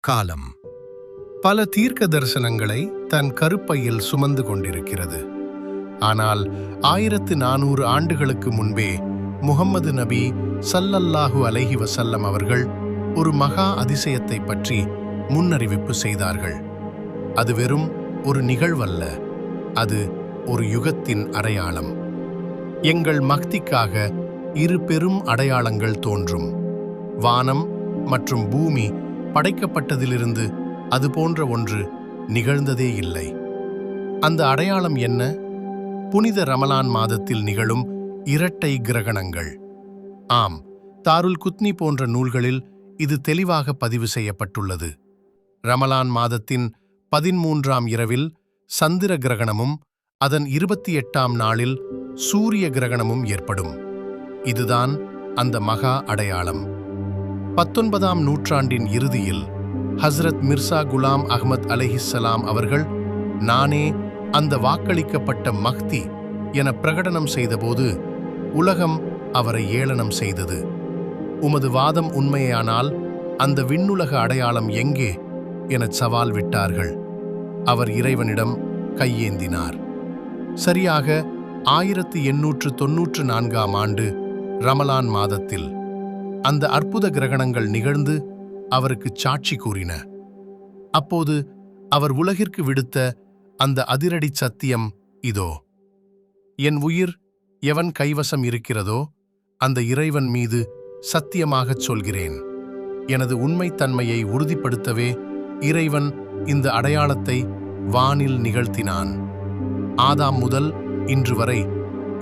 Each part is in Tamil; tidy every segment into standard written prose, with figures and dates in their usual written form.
காலம் பல தீர்க்க தரிசனங்களை தன் கருப்பையில் சுமந்து கொண்டிருக்கிறது. ஆனால் 1400 ஆண்டுகளுக்கு முன்பே முஹம்மது நபி ஸல்லல்லாஹு அலைஹி வஸல்லம் அவர்கள் ஒரு மகா அதிசயத்தை பற்றி முன்னறிவிப்பு செய்தார்கள். அது வெறும் ஒரு நிகழ்வல்ல, அது ஒரு யுகத்தின் அடையாளம். எங்கள் மக்திக்காக இரு பெரும் அடையாளங்கள் தோன்றும். வானம் மற்றும் பூமி படைக்கப்பட்டதிலிருந்து அது போன்ற ஒன்று நிகழ்ந்ததே இல்லை. அந்த அடையாளம் என்ன? புனித ரமலான் மாதத்தில் நிகழும் இரட்டை கிரகணங்கள். ஆம், தாருல் குத்னி போன்ற நூல்களில் இது தெளிவாக பதிவு செய்யப்பட்டுள்ளது. ரமலான் மாதத்தின் 13ஆம் இரவில் சந்திர கிரகணமும் அதன் 28ஆம் நாளில் சூரிய கிரகணமும் ஏற்படும். இதுதான் அந்த மகா அடையாளம். 19ஆம் நூற்றாண்டின் இறுதியில் ஹஸ்ரத் மிர்சா குலாம் அஹ்மத் அலைஹிஸ்ஸலாம் அவர்கள் நானே அந்த வாக்களிக்கப்பட்ட மஹ்தி என பிரகடனம் செய்தபோது உலகம் அவரை ஏளனம் செய்தது. உமது வாதம் உண்மையானால் அந்த விண்ணுலக அடையாளம் எங்கே என சவால் விட்டார்கள். அவர் இறைவனிடம் கையேந்தினார். சரியாக 1894ஆம் ஆண்டு ரமலான் மாதத்தில் அந்த அற்புத கிரகணங்கள் நிகழ்ந்து அவருக்கு சாட்சி கூறின. அப்போது அவர் உலகிற்கு விடுத்த அந்த அதிரடி சத்தியம் இதோ: என் உயிர் எவன் கைவசம் இருக்கிறதோ அந்த இறைவன் மீது சத்தியமாகச் சொல்கிறேன். எனது உண்மைத்தன்மையை உறுதிப்படுத்தவே இறைவன் இந்த அடையாளத்தை வானில் நிகழ்த்தினான். ஆதாம் முதல் இன்று வரை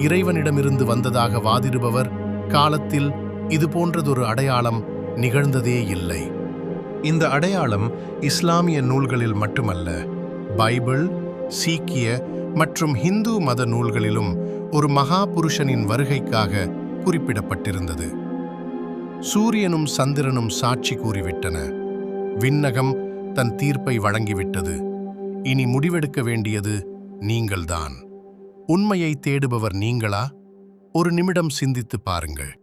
இறைவனிடமிருந்து வந்ததாக வாதிடுபவர் காலத்தில் இது போன்றதொரு அடையாளம் நிகழ்ந்ததே இல்லை. இந்த அடையாளம் இஸ்லாமிய நூல்களில் மட்டுமல்ல, பைபிள், சீக்கிய மற்றும் ஹிந்து மத நூல்களிலும் ஒரு மகா புருஷனின் வருகைக்காக குறிப்பிடப்பட்டிருந்தது. சூரியனும் சந்திரனும் சாட்சி கூறிவிட்டன. விண்ணகம் தன் தீர்ப்பை வழங்கிவிட்டது. இனி முடிவெடுக்க வேண்டியது நீங்கள்தான். உண்மையை தேடுபவர் நீங்களா? ஒரு நிமிடம் சிந்தித்து பாருங்கள்.